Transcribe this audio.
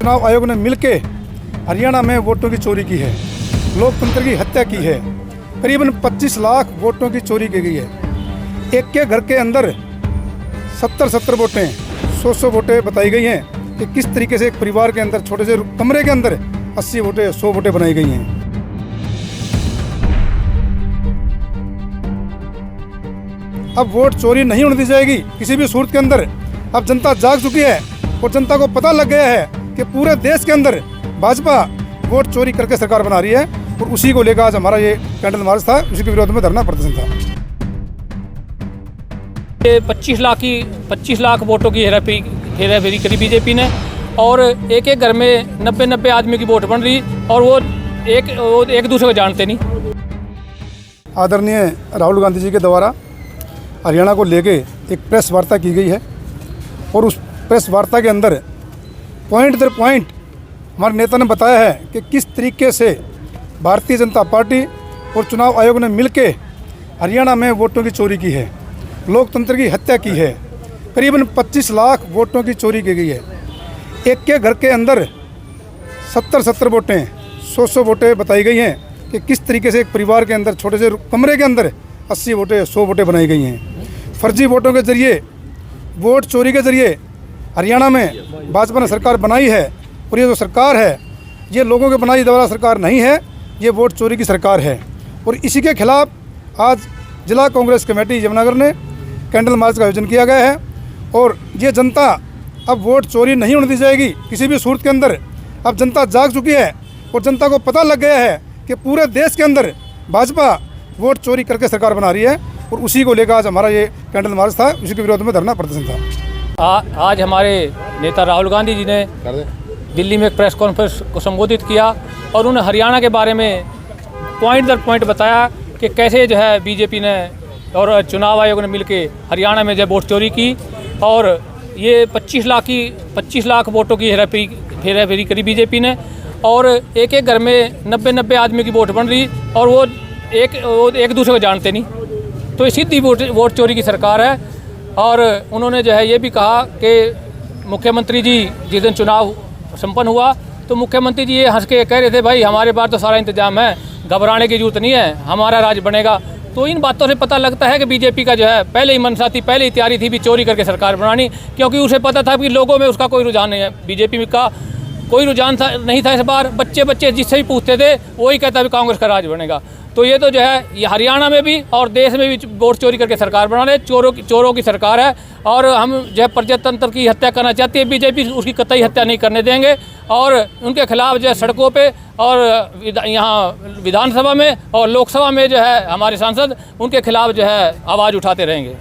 चुनाव आयोग ने मिलके हरियाणा में वोटों की चोरी की है, लोकतंत्र की हत्या की है। करीबन 25 लाख वोटों की चोरी की गई है। एक के घर के अंदर 70 वोटें, 100 वोटें बताई गई हैं कि किस तरीके से एक परिवार के अंदर छोटे से कमरे के अंदर 80 वोटें, 100 वोटें बनाई गई हैं। अब वोट चोरी नहीं होने दी जाएगी किसी भी सूरत के अंदर। अब जनता जाग चुकी है और जनता को पता लग गया है कि पूरे देश के अंदर भाजपा वोट चोरी करके सरकार बना रही है, और उसी को लेकर आज हमारा ये कैंडल मार्च था, उसी के विरोध में धरना प्रदर्शन था। ये 25 लाख वोटों की हेराफेरी करी बीजेपी ने, और एक घर में 90 आदमी की वोट बन रही, और वो एक दूसरे को जानते नहीं। आदरणीय राहुल गांधी जी के द्वारा हरियाणा को लेके एक प्रेस वार्ता की गई है, और उस प्रेस वार्ता के अंदर पॉइंट दर पॉइंट हमारे नेता ने बताया है कि किस तरीके से भारतीय जनता पार्टी और चुनाव आयोग ने मिलके हरियाणा में वोटों की चोरी की है, लोकतंत्र की हत्या की है। करीबन 25 लाख वोटों की चोरी की गई है। एक के घर के अंदर 70 वोटें, 100 वोटें बताई गई हैं कि किस तरीके से एक परिवार के अंदर छोटे से कमरे के अंदर 80 वोटें, 100 वोटें बनाई गई हैं। फर्जी वोटों के जरिए, वोट चोरी के जरिए हरियाणा में भाजपा ने सरकार बनाई है, और ये जो सरकार है ये लोगों के बनाई द्वारा सरकार नहीं है, ये वोट चोरी की सरकार है। और इसी के खिलाफ आज जिला कांग्रेस कमेटी यमुनानगर ने कैंडल मार्च का आयोजन किया गया है, और ये जनता अब वोट चोरी नहीं होने दी जाएगी किसी भी सूरत के अंदर। अब जनता जाग चुकी है और जनता को पता लग गया है कि पूरे देश के अंदर भाजपा वोट चोरी करके सरकार बना रही है, और उसी को लेकर आज हमारा ये कैंडल मार्च था, उसी के विरोध में धरना प्रदर्शन था। आज हमारे नेता राहुल गांधी जी ने दिल्ली में एक प्रेस कॉन्फ्रेंस को संबोधित किया, और उन्होंने हरियाणा के बारे में पॉइंट दर पॉइंट बताया कि कैसे जो है बीजेपी ने और चुनाव आयोग ने मिलके हरियाणा में जो वोट चोरी की, और ये 25 लाख वोटों की हेराफेरी करी बीजेपी ने, और एक घर में 90 आदमी की वोट बन रही, और वो एक दूसरे को जानते नहीं। तो ये सीधी वोट चोरी की सरकार है। और उन्होंने जो है ये भी कहा कि मुख्यमंत्री जी जिस दिन चुनाव संपन्न हुआ तो मुख्यमंत्री जी ये हंस के कह रहे थे, भाई हमारे पास तो सारा इंतजाम है, घबराने की जरूरत नहीं है, हमारा राज बनेगा। तो इन बातों से पता लगता है कि बीजेपी का जो है पहले ही मनसा थी, पहले ही तैयारी थी भी चोरी करके सरकार बनानी, क्योंकि उसे पता था कि लोगों में उसका कोई रुझान नहीं है, बीजेपी का कोई रुझान नहीं था। इस बार बच्चे जिससे भी पूछते थे वही कहता भी कांग्रेस का राज बनेगा। तो ये तो जो है ये हरियाणा में भी और देश में भी वोट चोरी करके सरकार बना रहे, चोरों की सरकार है। और हम जो है प्रजातंत्र की हत्या करना चाहती है बीजेपी, उसकी कतई हत्या नहीं करने देंगे, और उनके खिलाफ जो है सड़कों पे और यहाँ विधानसभा में और लोकसभा में जो है हमारे सांसद उनके खिलाफ जो है आवाज़ उठाते रहेंगे।